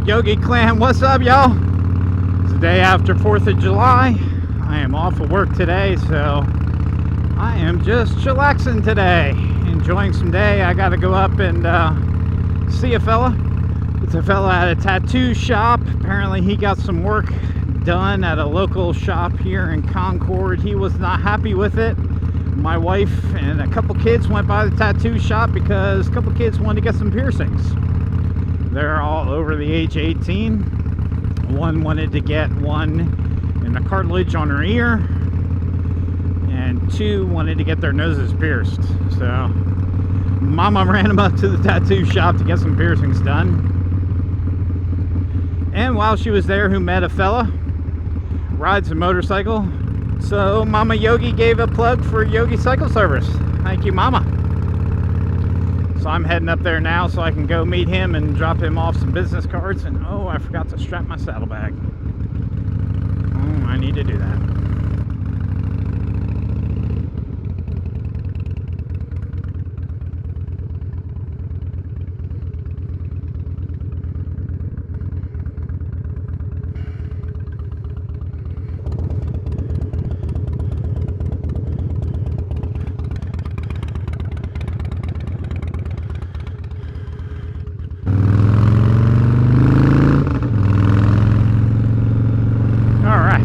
Yogi clan, what's up, y'all? It's the day after 4th of July. I am off of work today, so I am just chillaxing today, enjoying some day. I gotta go up and see a fella. It's a fella at a tattoo shop. Apparently he got some work done at a local shop here in Concord. He was not happy with it. My wife and a couple kids went by the tattoo shop because a couple kids wanted to get some piercings. They're all over the age 18. One wanted to get one in the cartilage on her ear, and two wanted to get their noses pierced. So Mama ran them up to the tattoo shop to get some piercings done. And while she was there, who met a fella, rides a motorcycle. So Mama Yogi gave a plug for Yogi Cycle Service. Thank you, Mama. So I'm heading up there now so I can go meet him and drop him off some business cards. And oh, I forgot to strap my saddlebag. Oh, I need to do that.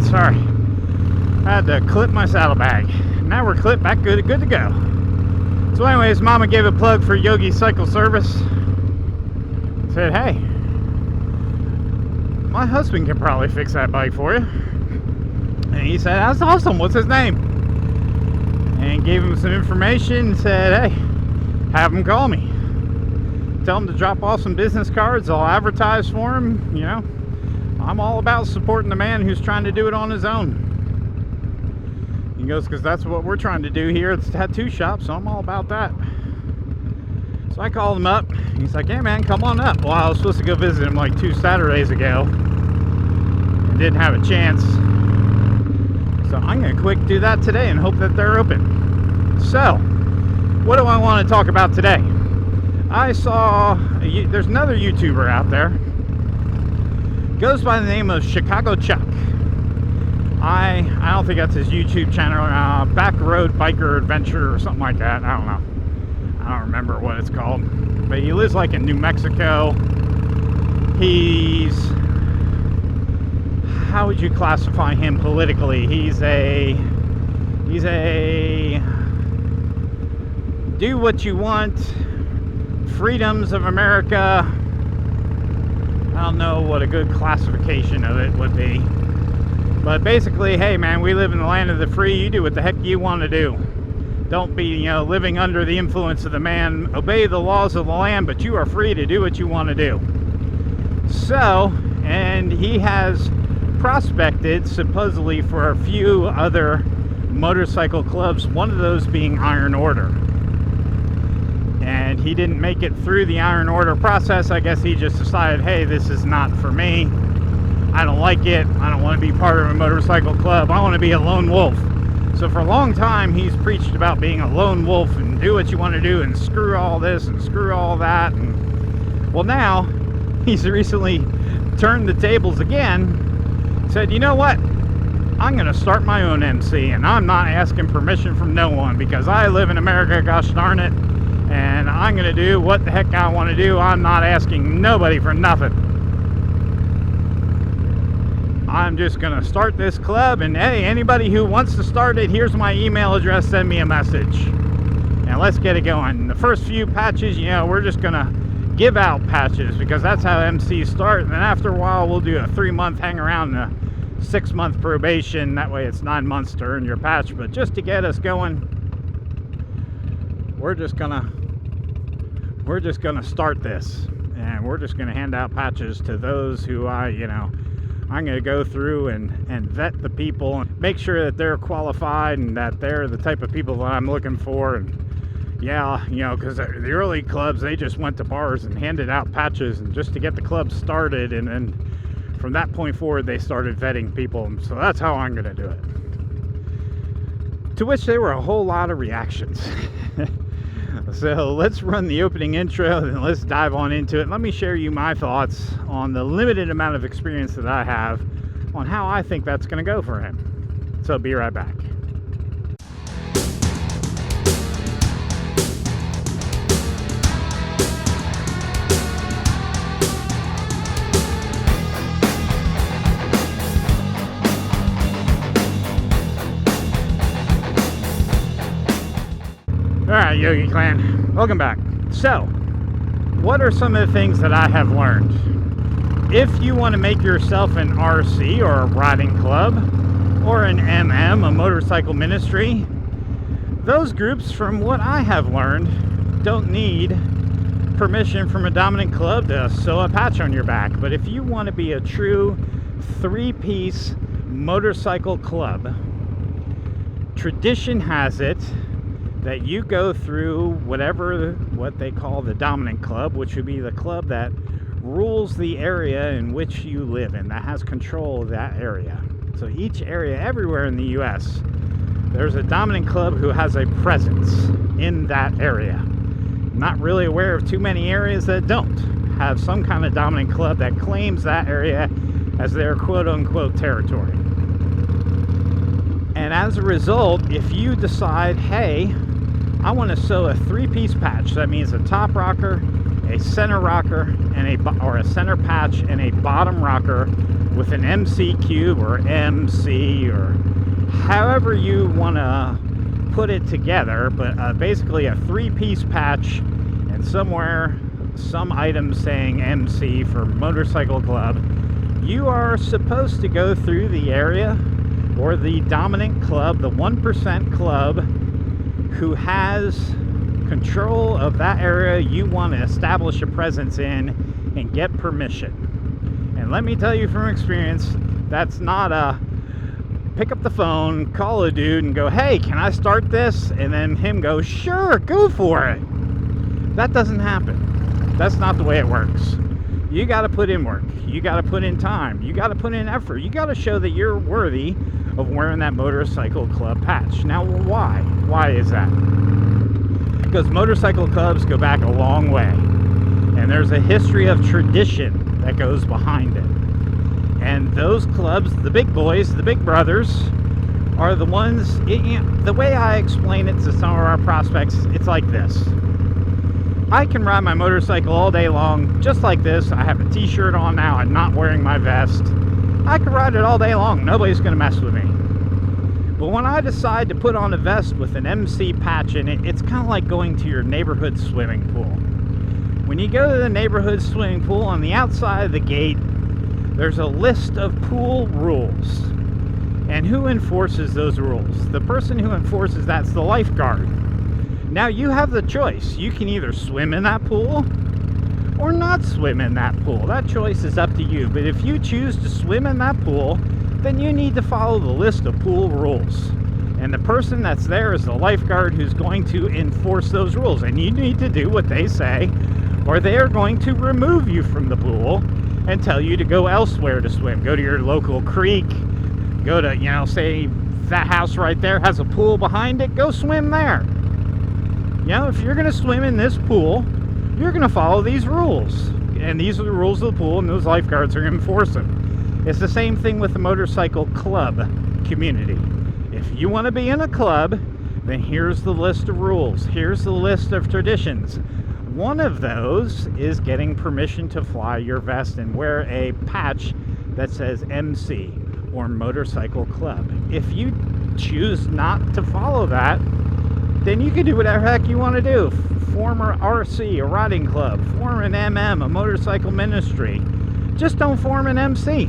Sorry, I had to clip my saddlebag. Now we're clipped back, good to go. So anyways, Mama gave a plug for Yogi Cycle Service. Said, hey, my husband can probably fix that bike for you. And he said, that's awesome, what's his name? And gave him some information and said, hey, have him call me. Tell him to drop off some business cards, I'll advertise for him, you know. I'm all about supporting the man who's trying to do it on his own. He goes, because that's what we're trying to do here at the tattoo shop, so I'm all about that. So I called him up. He's like, hey man, come on up. Well, I was supposed to go visit him like 2 Saturdays ago and didn't have a chance. So I'm going to quick do that today and hope that they're open. So, what do I want to talk about today? I saw, there's another YouTuber out there. Goes by the name of Chicago Chuck. I don't think that's his YouTube channel. Back Road Biker Adventure or something like that. I don't know. I don't remember what it's called. But he lives like in New Mexico. He's, how would you classify him politically? He's a do what you want, freedoms of America. I don't know what a good classification of it would be. But basically, hey man, we live in the land of the free. You do what the heck you want to do. Don't be, living under the influence of the man. Obey the laws of the land, but you are free to do what you want to do. So, and he has prospected supposedly for a few other motorcycle clubs, one of those being Iron Order. And he didn't make it through the Iron Order process. I guess he just decided, hey, this is not for me. I don't like it. I don't want to be part of a motorcycle club. I want to be a lone wolf. So for a long time, he's preached about being a lone wolf and do what you want to do and screw all this and screw all that. And well, now he's recently turned the tables again. Said, you know what? I'm going to start my own MC, and I'm not asking permission from no one because I live in America, gosh darn it. And I'm going to do what the heck I want to do. I'm not asking nobody for nothing. I'm just going to start this club. And hey, anybody who wants to start it, here's my email address. Send me a message. And let's get it going. The first few patches, we're just going to give out patches because that's how MCs start. And then after a while, we'll do a 3-month hang around and a 6-month probation. That way it's 9 months to earn your patch. But just to get us going, we're just gonna start this, and we're just gonna hand out patches to those who I'm gonna go through and vet the people and make sure that they're qualified and that they're the type of people that I'm looking for. And yeah, because the early clubs, they just went to bars and handed out patches and just to get the club started, and then from that point forward they started vetting people. So that's how I'm gonna do it. To which there were a whole lot of reactions. So let's run the opening intro and let's dive on into it. Let me share you my thoughts on the limited amount of experience that I have on how I think that's going to go for him. So be right back. Alright, Yogi Clan, welcome back. So, what are some of the things that I have learned? If you want to make yourself an RC or a riding club or an MM, a motorcycle ministry, those groups, from what I have learned, don't need permission from a dominant club to sew a patch on your back. But if you want to be a true three-piece motorcycle club, tradition has it that you go through what they call the dominant club, which would be the club that rules the area in which you live in, that has control of that area. So each area, everywhere in the US, there's a dominant club who has a presence in that area. I'm not really aware of too many areas that don't have some kind of dominant club that claims that area as their quote-unquote territory. And as a result, if you decide, hey, I want to sew a three-piece patch, that means a top rocker, a center rocker, and a center patch and a bottom rocker with an MC cube or MC or however you want to put it together, but basically a three-piece patch and somewhere some item saying MC for motorcycle club, you are supposed to go through the area or the dominant club, the 1% club, who has control of that area you want to establish a presence in and get permission. And let me tell you from experience, that's not a pick up the phone, call a dude and go, hey, can I start this? And then him go, sure, go for it. That doesn't happen. That's not the way it works. You got to put in work. You got to put in time. You got to put in effort. You got to show that you're worthy of wearing that motorcycle club patch. Now, why? Why is that? Because motorcycle clubs go back a long way. And there's a history of tradition that goes behind it. And those clubs, the big boys, the big brothers, are the ones, the way I explain it to some of our prospects, it's like this. I can ride my motorcycle all day long, just like this. I have a t-shirt on now, I'm not wearing my vest. I can ride it all day long, nobody's gonna mess with me. But when I decide to put on a vest with an MC patch in it, it's kind of like going to your neighborhood swimming pool. When you go to the neighborhood swimming pool, on the outside of the gate, there's a list of pool rules. And who enforces those rules? The person who enforces that's the lifeguard. Now you have the choice. You can either swim in that pool or not swim in that pool. That choice is up to you. But if you choose to swim in that pool, then you need to follow the list of pool rules. And the person that's there is the lifeguard who's going to enforce those rules. And you need to do what they say, or they are going to remove you from the pool and tell you to go elsewhere to swim. Go to your local creek. Go to, say that house right there has a pool behind it. Go swim there. If you're going to swim in this pool, you're going to follow these rules. And these are the rules of the pool, and those lifeguards are going to enforce them. It's the same thing with the motorcycle club community. If you want to be in a club, then here's the list of rules. Here's the list of traditions. One of those is getting permission to fly your vest and wear a patch that says MC or motorcycle club. If you choose not to follow that, then you can do whatever heck you want to do. Form a RC, a riding club, form an MM, a motorcycle ministry. Just don't form an MC.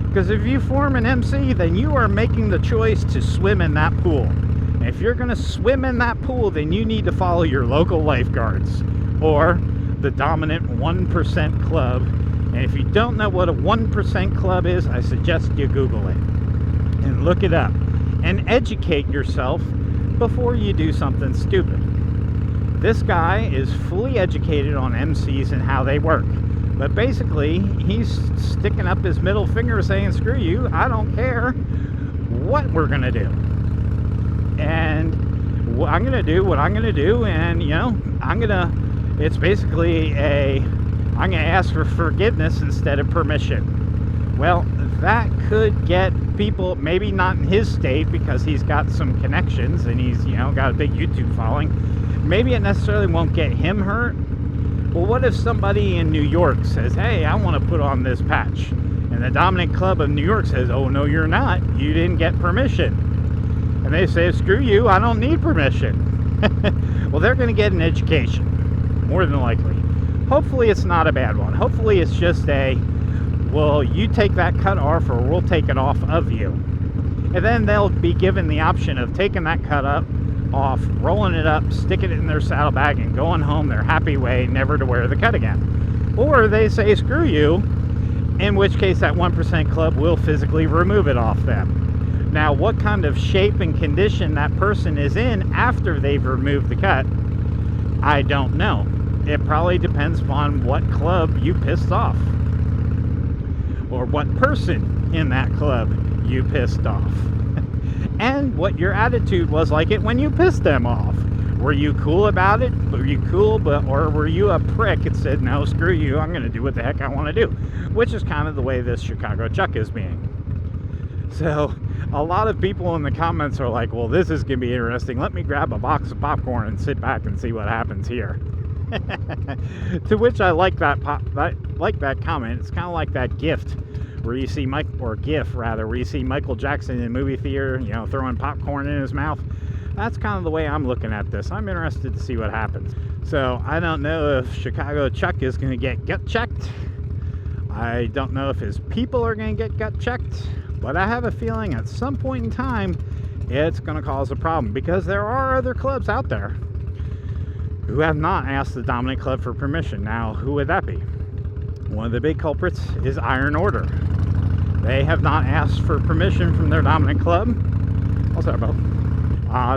Because if you form an MC, then you are making the choice to swim in that pool. And if you're going to swim in that pool, then you need to follow your local lifeguards or the dominant 1% club. And if you don't know what a 1% club is, I suggest you Google it and look it up and educate yourself before you do something stupid. This guy is fully educated on MCs and how they work. But basically, he's sticking up his middle finger saying, screw you, I don't care what we're going to do. And I'm going to do what I'm going to do, and, you know, it's basically I'm going to ask for forgiveness instead of permission. Well, that could get people, maybe not in his state because he's got some connections and he's, you know, got a big YouTube following. Maybe it necessarily won't get him hurt. Well, what if somebody in New York says, hey, I want to put on this patch? And the dominant club of New York says, oh, no, you're not. You didn't get permission. And they say, screw you, I don't need permission. Well, they're going to get an education, more than likely. Hopefully it's not a bad one. Hopefully it's just well, you take that cut off or we'll take it off of you. And then they'll be given the option of taking that cut off, rolling it up, sticking it in their saddlebag and going home their happy way, never to wear the cut again. Or they say, screw you, in which case that 1% club will physically remove it off them. Now, what kind of shape and condition that person is in after they've removed the cut, I don't know. It probably depends upon what club you pissed off, or what person in that club you pissed off, and what your attitude was like it when you pissed them off. Were you cool about it? Were you cool, or were you a prick and said, no, screw you, I'm going to do what the heck I want to do? Which is kind of the way this Chicago Chuck is being. So, a lot of people in the comments are like, well, this is going to be interesting. Let me grab a box of popcorn and sit back and see what happens here. To which I like that comment. It's kind of like that gift where you see where you see Michael Jackson in a movie theater, you know, throwing popcorn in his mouth. That's kind of the way I'm looking at this. I'm interested to see what happens. So I don't know if Chicago Chuck is going to get gut checked. I don't know if his people are going to get gut checked, but I have a feeling at some point in time it's going to cause a problem, because there are other clubs out there who have not asked the dominant club for permission. Now, who would that be? One of the big culprits is Iron Order. They have not asked for permission from their dominant club. I'll start both.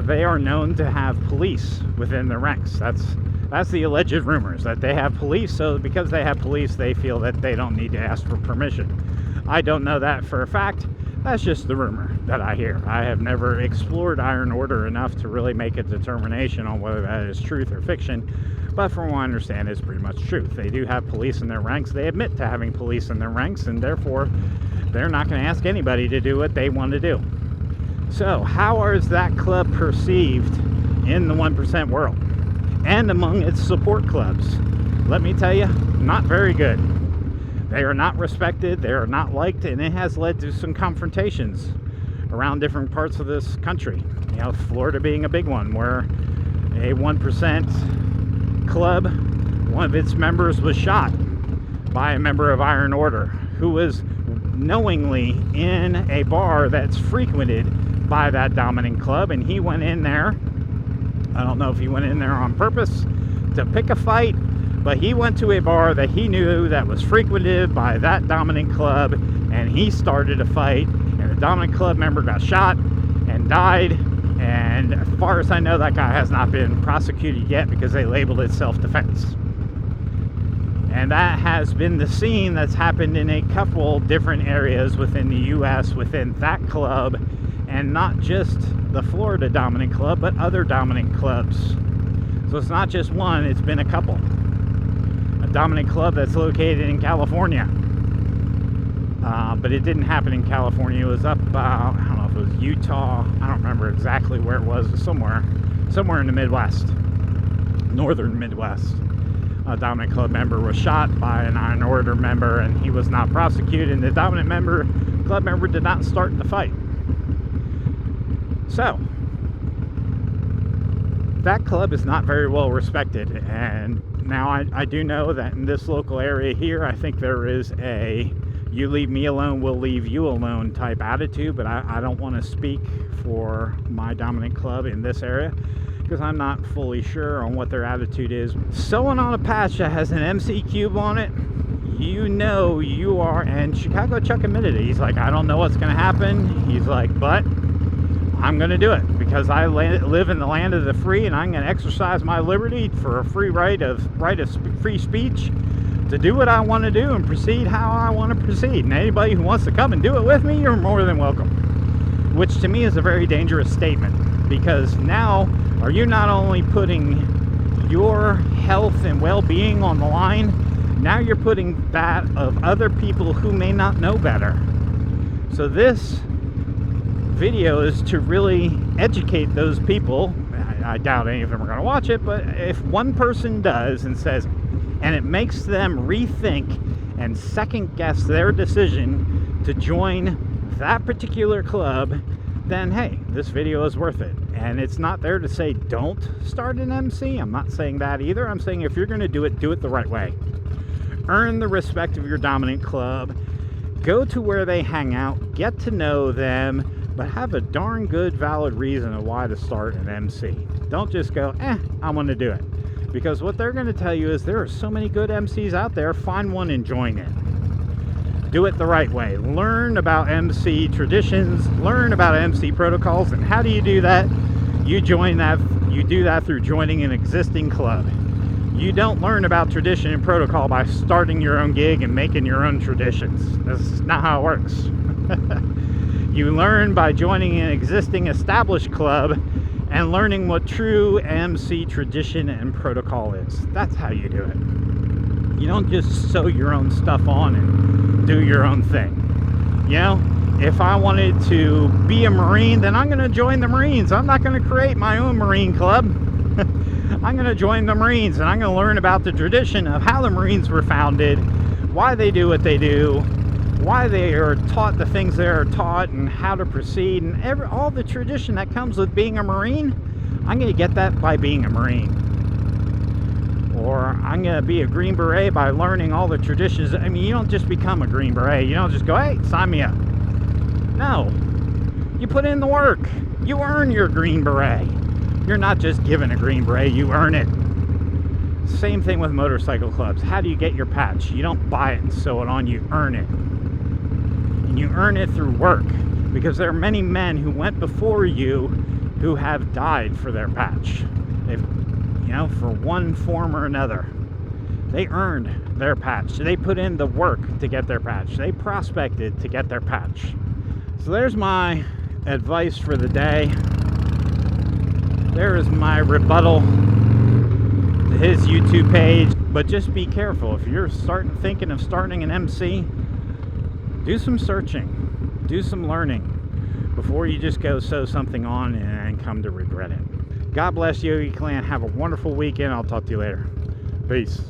They are known to have police within their ranks. That's the alleged rumors, that they have police, so because they have police, they feel that they don't need to ask for permission. I don't know that for a fact. That's just the rumor that I hear. I have never explored Iron Order enough to really make a determination on whether that is truth or fiction, but from what I understand, it's pretty much truth. They do have police in their ranks. They admit to having police in their ranks, and therefore, they're not going to ask anybody to do what they want to do. So, how is that club perceived in the 1% world and among its support clubs? Let me tell you, not very good. They are not respected, they are not liked, and it has led to some confrontations around different parts of this country. You know, Florida being a big one, where a 1% club, one of its members was shot by a member of Iron Order who was knowingly in a bar that's frequented by that dominant club, and he went in there. I don't know if he went in there on purpose to pick a fight, but he went to a bar that he knew that was frequented by that dominant club, and he started a fight, and the dominant club member got shot and died, and as far as I know, that guy has not been prosecuted yet because they labeled it self-defense. And that has been the scene that's happened in a couple different areas within the U.S., within that club, and not just the Florida dominant club, but other dominant clubs. So it's not just one, it's been a couple. A dominant club that's located in California. But it didn't happen in California. It was up, I don't know if it was Utah. I don't remember exactly where it was. Somewhere in the Midwest. Northern Midwest. A dominant club member was shot by an Iron Order member, and he was not prosecuted. And the dominant club member did not start the fight. So, that club is not very well respected, and now I do know that in this local area here, I think there is a you leave me alone, we'll leave you alone type attitude, but I don't want to speak for my dominant club in this area because I'm not fully sure on what their attitude is. Sewing on a patch that has an MC cube on it, you know you are, and Chicago Chuck admitted it. He's like, I don't know what's going to happen. He's like, but I'm going to do it because I live in the land of the free, and I'm going to exercise my liberty for a free right of free speech to do what I want to do and proceed how I want to proceed. And anybody who wants to come and do it with me, you're more than welcome. Which to me is a very dangerous statement. because now are you not only putting your health and well-being on the line, now you're putting that of other people who may not know better. So this video is to really educate those people. I doubt any of them are going to watch it, but if one person does and says, and it makes them rethink and second guess their decision to join that particular club, then hey, this video is worth it. And it's not there to say don't start an MC. I'm not saying that either. I'm saying if you're going to do it the right way. Earn the respect of your dominant club. Go to where they hang out, get to know them, but have a darn good valid reason of why to start an MC. Don't just go, I want to do it. Because what they're going to tell you is there are so many good MCs out there, find one and join it. Do it the right way. Learn about MC traditions, learn about MC protocols, and how do you do that? You do that through joining an existing club. You don't learn about tradition and protocol by starting your own gig and making your own traditions. That's not how it works. You learn by joining an existing established club and learning what true MC tradition and protocol is. That's how you do it. You don't just sew your own stuff on and do your own thing. You know, if I wanted to be a Marine, then I'm going to join the Marines. I'm not going to create my own Marine club. I'm going to join the Marines, and I'm going to learn about the tradition of how the Marines were founded, why they do what they do, why they are taught the things they are taught, and how to proceed, and all the tradition that comes with being a Marine. I'm going to get that by being a Marine. Or I'm going to be a Green Beret by learning all the traditions. I mean, you don't just become a Green Beret. You don't just go, hey, sign me up. No. You put in the work. You earn your Green Beret. You're not just given a Green Beret, you earn it. Same thing with motorcycle clubs. How do you get your patch? You don't buy it and sew it on, you earn it. And you earn it through work, because there are many men who went before you who have died for their patch. They've, for one form or another. They earned their patch. They put in the work to get their patch. They prospected to get their patch. So there's my advice for the day. There is my rebuttal to his YouTube page. But just be careful. If you're thinking of starting an MC, do some searching, do some learning before you just go sew something on and come to regret it. God bless Yogi Clan. Have a wonderful weekend. I'll talk to you later. Peace.